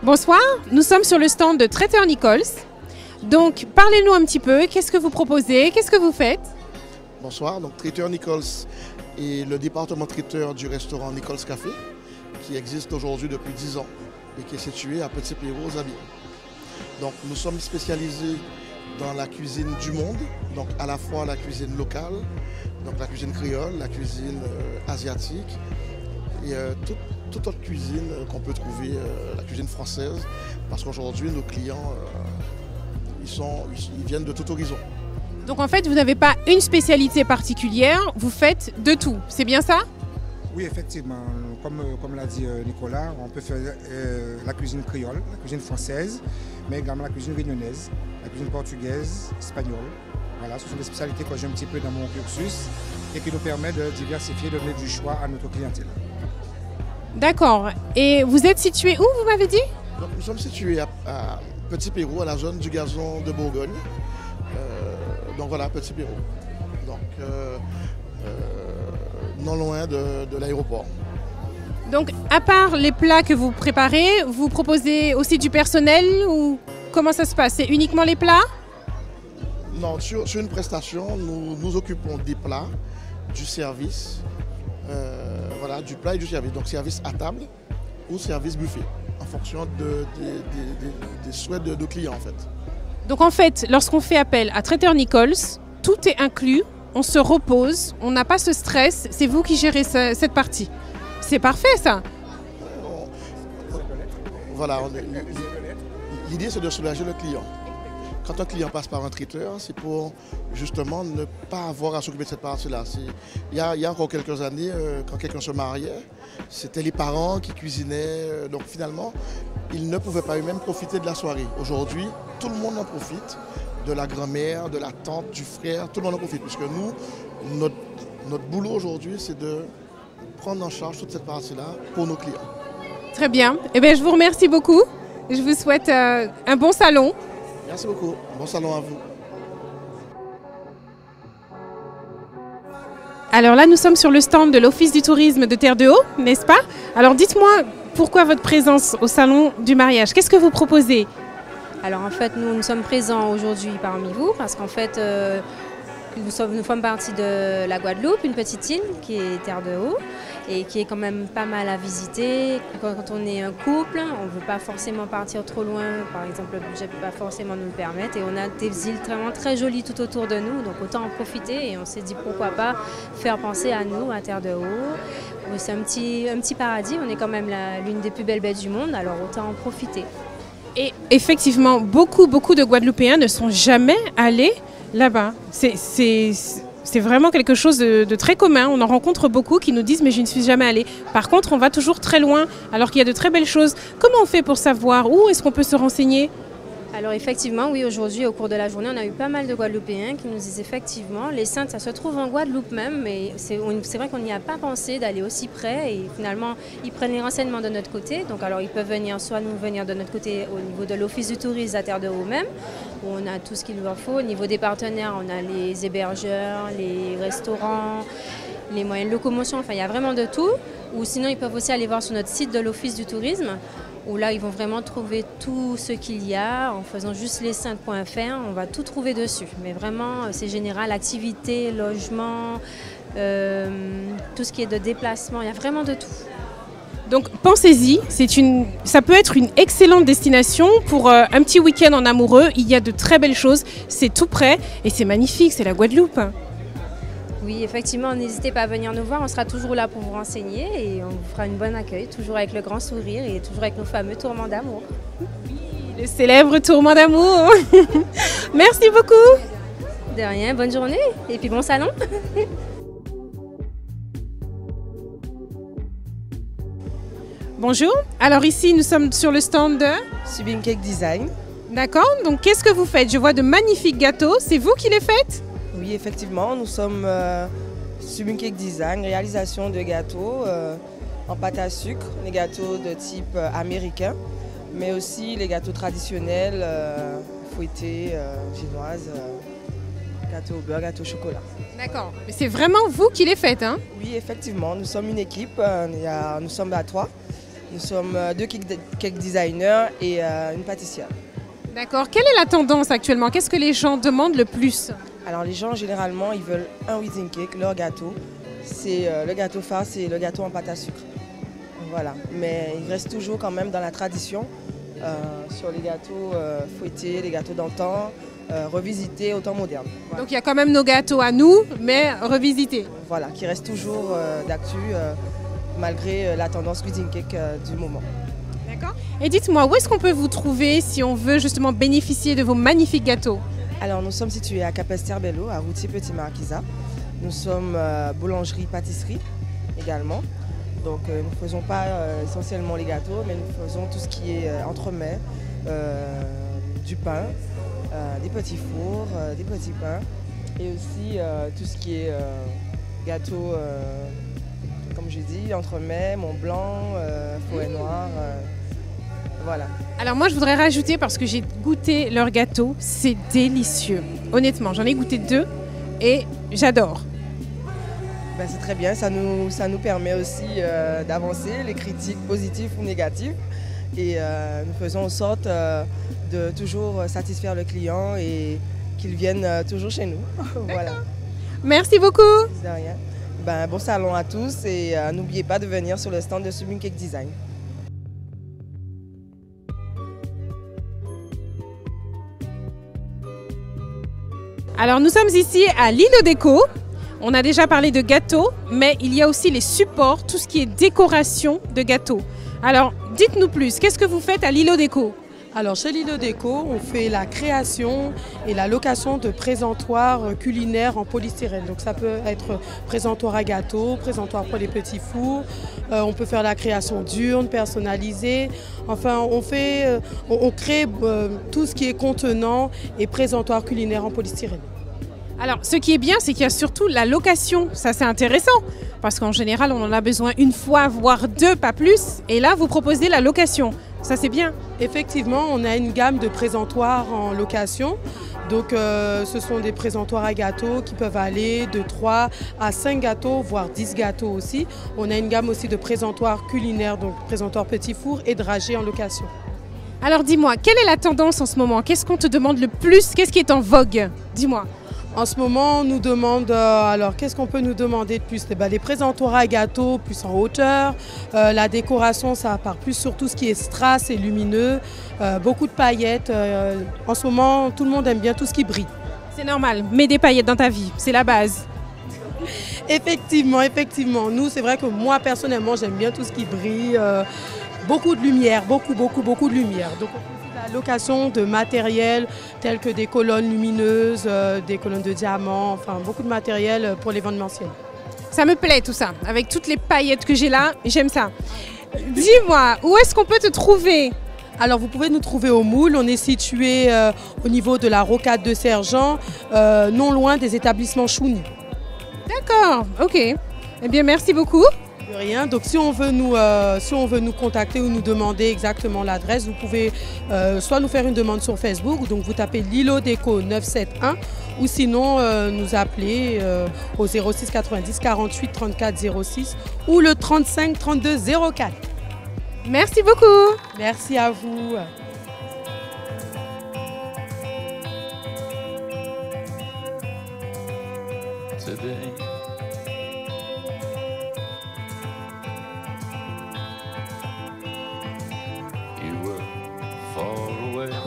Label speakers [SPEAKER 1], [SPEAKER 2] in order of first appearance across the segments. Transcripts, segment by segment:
[SPEAKER 1] Bonsoir, nous sommes sur le stand de Traiteur Nichols. Donc, parlez-nous un petit peu, qu'est-ce que vous proposez, qu'est-ce que vous faites?
[SPEAKER 2] Bonsoir, donc Traiteur Nichols est le département traiteur du restaurant Nichols Café, qui existe aujourd'hui depuis 10 ans et qui est situé à Petit-Pérou aux Abymes. Donc, nous sommes spécialisés dans la cuisine du monde, donc à la fois la cuisine locale, donc la cuisine créole, la cuisine asiatique et toute autre cuisine qu'on peut trouver, la cuisine française, parce qu'aujourd'hui nos clients ils viennent de tout horizon.
[SPEAKER 1] Donc en fait vous n'avez pas une spécialité particulière, vous faites de tout, c'est bien ça?
[SPEAKER 3] Oui, effectivement, comme l'a dit Nicolas, on peut faire la cuisine créole, la cuisine française, mais également la cuisine réunionnaise, la cuisine portugaise, espagnole. Voilà, ce sont des spécialités que j'ai un petit peu dans mon cursus et qui nous permet de diversifier, de donner du choix à notre clientèle.
[SPEAKER 1] D'accord. Et vous êtes situé où, vous m'avez dit?
[SPEAKER 2] Donc, nous sommes situés à Petit-Pérou, à la zone du gazon de Bourgogne. Donc voilà, Petit-Pérou. Donc non loin de l'aéroport.
[SPEAKER 1] Donc à part les plats que vous préparez, vous proposez aussi du personnel ou comment ça se passe? C'est uniquement les plats?
[SPEAKER 2] Non, sur une prestation, nous nous occupons des plats, du service, voilà, du plat et du service. Donc service à table ou service buffet, en fonction des souhaits de clients en fait.
[SPEAKER 1] Donc en fait, lorsqu'on fait appel à Traiteur Nichols, tout est inclus, on se repose, on n'a pas ce stress, c'est vous qui gérez cette partie. C'est parfait ça.
[SPEAKER 2] Voilà, l'idée c'est de soulager le client. Quand un client passe par un traiteur, c'est pour justement ne pas avoir à s'occuper de cette partie-là. Il y a encore quelques années, quand quelqu'un se mariait, c'était les parents qui cuisinaient. Donc finalement, ils ne pouvaient pas eux-mêmes profiter de la soirée. Aujourd'hui, tout le monde en profite, de la grand-mère, de la tante, du frère, tout le monde en profite. Puisque nous, notre boulot aujourd'hui, c'est de prendre en charge toute cette partie-là pour nos clients.
[SPEAKER 1] Très bien. Eh bien, je vous remercie beaucoup. Je vous souhaite un bon salon.
[SPEAKER 2] Merci beaucoup. Bon salon à vous.
[SPEAKER 1] Alors là, nous sommes sur le stand de l'Office du tourisme de Terre de Haut, n'est-ce pas? Alors dites-moi, pourquoi votre présence au salon du mariage? Qu'est-ce que vous proposez?
[SPEAKER 4] Alors en fait, nous sommes présents aujourd'hui parmi vous parce qu'en fait, nous sommes partis de la Guadeloupe, une petite île qui est Terre de Haut et qui est quand même pas mal à visiter. Quand on est un couple, on ne veut pas forcément partir trop loin, par exemple le budget ne peut pas forcément nous le permettre et on a des îles vraiment très jolies tout autour de nous, donc autant en profiter et on s'est dit pourquoi pas faire penser à nous, à Terre de Haut. C'est un petit paradis, on est quand même l'une des plus belles baies du monde, alors autant en profiter.
[SPEAKER 1] Et effectivement, beaucoup de Guadeloupéens ne sont jamais allés là-bas. C'est vraiment quelque chose de très commun. On en rencontre beaucoup qui nous disent « mais je ne suis jamais allé ». Par contre, on va toujours très loin alors qu'il y a de très belles choses. Comment on fait pour savoir? Où est-ce qu'on peut se renseigner?
[SPEAKER 4] Alors effectivement, oui, aujourd'hui, au cours de la journée, on a eu pas mal de Guadeloupéens qui nous disent effectivement, les Saintes, ça se trouve en Guadeloupe même, mais c'est vrai qu'on n'y a pas pensé d'aller aussi près et finalement, ils prennent les renseignements de notre côté. Donc alors, ils peuvent venir, soit nous venir de notre côté au niveau de l'Office du tourisme à Terre de Haut même, où on a tout ce qu'il leur faut. Au niveau des partenaires, on a les hébergeurs, les restaurants, les moyens de locomotion, enfin, il y a vraiment de tout. Ou sinon, ils peuvent aussi aller voir sur notre site de l'Office du tourisme, où là, ils vont vraiment trouver tout ce qu'il y a. En faisant juste lessaintes.fr, on va tout trouver dessus. Mais vraiment, c'est général, activités, logement, tout ce qui est de déplacement, il y a vraiment de tout.
[SPEAKER 1] Donc pensez-y, ça peut être une excellente destination pour un petit week-end en amoureux. Il y a de très belles choses, c'est tout près et c'est magnifique, c'est la Guadeloupe.
[SPEAKER 4] Oui, effectivement, n'hésitez pas à venir nous voir, on sera toujours là pour vous renseigner et on vous fera une bonne accueil, toujours avec le grand sourire et toujours avec nos fameux tourments d'amour.
[SPEAKER 1] Le célèbre tourment d'amour. Merci beaucoup.
[SPEAKER 4] De rien, bonne journée et puis bon salon.
[SPEAKER 1] Bonjour, alors ici nous sommes sur le stand de
[SPEAKER 5] Subin Cake Design.
[SPEAKER 1] D'accord, donc qu'est-ce que vous faites? Je vois de magnifiques gâteaux, c'est vous qui les faites?
[SPEAKER 5] Oui, effectivement, nous sommes Subin Cake Design, réalisation de gâteaux en pâte à sucre, les gâteaux de type américain, mais aussi les gâteaux traditionnels, fouettés, génoises, gâteaux au beurre, gâteaux au chocolat.
[SPEAKER 1] D'accord, mais c'est vraiment vous qui les faites, hein?
[SPEAKER 5] Oui, effectivement, nous sommes une équipe, nous sommes à 3. Nous sommes 2 cake designers et une pâtissière.
[SPEAKER 1] D'accord. Quelle est la tendance actuellement? Qu'est-ce que les gens demandent le plus?
[SPEAKER 5] Alors les gens généralement ils veulent un wedding cake, leur gâteau. C'est le gâteau phare, c'est le gâteau en pâte à sucre. Voilà. Mais il reste toujours quand même dans la tradition sur les gâteaux fouettés, les gâteaux d'antan, revisités au temps moderne. Voilà.
[SPEAKER 1] Donc il y a quand même nos gâteaux à nous, mais revisités.
[SPEAKER 5] Voilà, qui restent toujours d'actu malgré la tendance wedding cake du moment.
[SPEAKER 1] D'accord. Et dites-moi, où est-ce qu'on peut vous trouver si on veut justement bénéficier de vos magnifiques gâteaux?
[SPEAKER 5] Alors nous sommes situés à Capesterre-Belle-Eau, à Routier Petit Marquisat. Nous sommes boulangerie-pâtisserie également. Donc nous ne faisons pas essentiellement les gâteaux, mais nous faisons tout ce qui est entremets, du pain, des petits fours, des petits pains et aussi tout ce qui est gâteau, comme je dis, entremets, Mont Blanc, Forêt Noire. Voilà.
[SPEAKER 1] Alors moi je voudrais rajouter, parce que j'ai goûté leur gâteau, c'est délicieux. Honnêtement, j'en ai goûté 2 et j'adore.
[SPEAKER 5] Ben, c'est très bien, ça nous permet aussi d'avancer, les critiques positives ou négatives. Et nous faisons en sorte de toujours satisfaire le client et qu'il vienne toujours chez nous. Voilà.
[SPEAKER 1] Merci beaucoup.
[SPEAKER 5] De rien. Ben, bon salon à tous et n'oubliez pas de venir sur le stand de Sublime Cake Design.
[SPEAKER 1] Alors nous sommes ici à Lilo Déco. On a déjà parlé de gâteaux, mais il y a aussi les supports, tout ce qui est décoration de gâteaux. Alors dites-nous plus, qu'est-ce que vous faites à Lilo Déco?
[SPEAKER 6] Alors chez Lilo Déco, on fait la création et la location de présentoirs culinaires en polystyrène. Donc ça peut être présentoir à gâteaux, présentoir pour les petits fours. On peut faire la création d'urnes personnalisées. Enfin, on crée tout ce qui est contenant et présentoir culinaire en polystyrène.
[SPEAKER 1] Alors, ce qui est bien, c'est qu'il y a surtout la location. Ça, c'est intéressant, parce qu'en général, on en a besoin une fois, voire 2, pas plus. Et là, vous proposez la location. Ça, c'est bien.
[SPEAKER 6] Effectivement, on a une gamme de présentoirs en location. Donc, ce sont des présentoirs à gâteaux qui peuvent aller de 3 à 5 gâteaux, voire 10 gâteaux aussi. On a une gamme aussi de présentoirs culinaires, donc présentoirs petits fours et dragées en location.
[SPEAKER 1] Alors, dis-moi, quelle est la tendance en ce moment? Qu'est-ce qu'on te demande le plus? Qu'est-ce qui est en vogue? Dis-moi.
[SPEAKER 6] En ce moment, on nous demande, alors qu'est-ce qu'on peut nous demander de plus? Les présentoirs à gâteaux plus en hauteur, la décoration, ça part plus sur tout ce qui est strass et lumineux, beaucoup de paillettes. En ce moment, tout le monde aime bien tout ce qui brille.
[SPEAKER 1] C'est normal, mets des paillettes dans ta vie, c'est la base.
[SPEAKER 6] Effectivement, effectivement. Nous, c'est vrai que moi, personnellement, j'aime bien tout ce qui brille, beaucoup de lumière, beaucoup de lumière. Donc, la location de matériel tel que des colonnes lumineuses, des colonnes de diamants, enfin beaucoup de matériel pour l'événementiel.
[SPEAKER 1] Ça me plaît tout ça, avec toutes les paillettes que j'ai là, j'aime ça. Dis-moi, où est-ce qu'on peut te trouver?
[SPEAKER 6] Alors vous pouvez nous trouver au Moule, on est situé au niveau de la Rocade de Sergent, non loin des établissements Chouni.
[SPEAKER 1] D'accord, ok. Eh bien merci beaucoup.
[SPEAKER 6] De rien. Donc si on veut nous contacter ou nous demander exactement l'adresse, vous pouvez soit nous faire une demande sur Facebook, donc vous tapez Lilo Déco 971, ou sinon nous appeler au 06 90 48 34 06 ou le 35 32 04.
[SPEAKER 1] Merci beaucoup.
[SPEAKER 6] Merci à vous.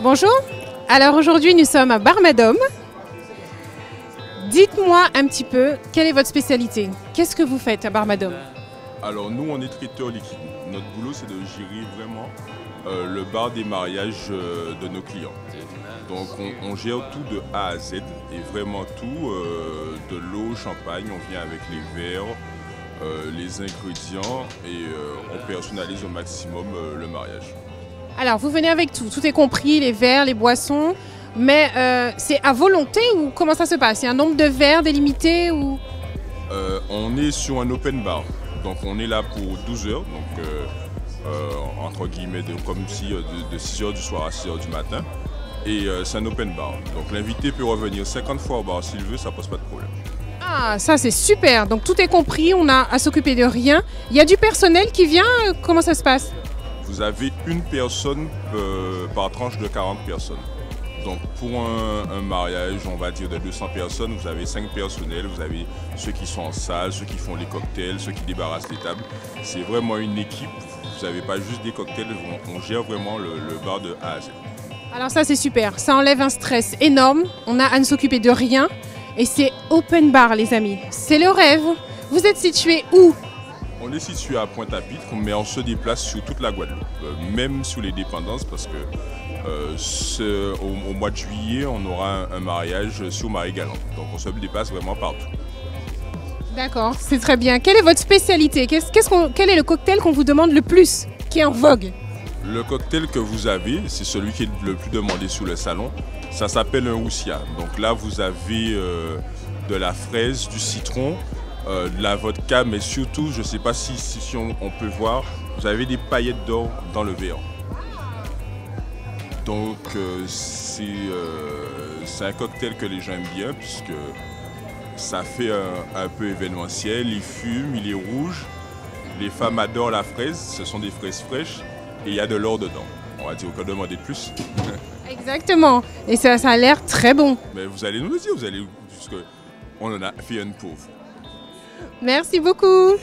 [SPEAKER 1] Bonjour, alors aujourd'hui nous sommes à Bar-Madame. Dites-moi un petit peu, quelle est votre spécialité? Qu'est-ce que vous faites à Bar-Madame?
[SPEAKER 7] Alors nous on est traiteur liquide. Notre boulot c'est de gérer vraiment le bar des mariages de nos clients. Donc on gère tout de A à Z et vraiment tout, de l'eau, champagne, on vient avec les verres, les ingrédients et on personnalise au maximum le mariage. Alors
[SPEAKER 1] vous venez avec tout, tout est compris, les verres, les boissons, mais c'est à volonté ou comment ça se passe? Il y a un nombre de verres délimité ou...
[SPEAKER 7] On est sur un open bar, donc on est là pour 12 heures, donc entre guillemets comme si de 6 heures du soir à 6 heures du matin. Et c'est un open bar, donc l'invité peut revenir 50 fois au bar s'il veut, ça pose pas de problème.
[SPEAKER 1] Ah, ça c'est super, donc tout est compris, on a à s'occuper de rien. Il y a du personnel qui vient, comment ça se passe?
[SPEAKER 7] vous avez une personne par tranche de 40 personnes. Donc pour un mariage, on va dire de 200 personnes, vous avez 5 personnels, vous avez ceux qui sont en salle, ceux qui font les cocktails, ceux qui débarrassent les tables. C'est vraiment une équipe, vous n'avez pas juste des cocktails, on gère vraiment le bar de A à Z.
[SPEAKER 1] Alors ça c'est super, ça enlève un stress énorme, on a à ne s'occuper de rien et c'est open bar les amis, c'est le rêve. Vous êtes situé où?
[SPEAKER 7] On est situé à Pointe-à-Pitre, mais on se déplace sur toute la Guadeloupe, même sous les dépendances parce que au mois de juillet, on aura un mariage sur Marie-Galante. Donc on se déplace vraiment partout.
[SPEAKER 1] D'accord, c'est très bien. Quelle est votre spécialité? Quel est le cocktail qu'on vous demande le plus, qui est en vogue?
[SPEAKER 7] Le cocktail que vous avez, c'est celui qui est le plus demandé sur le salon. Ça s'appelle un roussia. Donc là, vous avez de la fraise, du citron, de la vodka, mais surtout, je ne sais pas si on peut voir, vous avez des paillettes d'or dans le verre. Donc c'est un cocktail que les gens aiment bien puisque ça fait un peu événementiel, il fume, il est rouge. Les femmes adorent la fraise, ce sont des fraises fraîches et il y a de l'or dedans. On va dire qu'on peut demander plus.
[SPEAKER 1] Exactement, et ça a l'air très bon.
[SPEAKER 7] Mais vous allez nous le dire, puisque on en a fait une pauvre.
[SPEAKER 1] Merci beaucoup.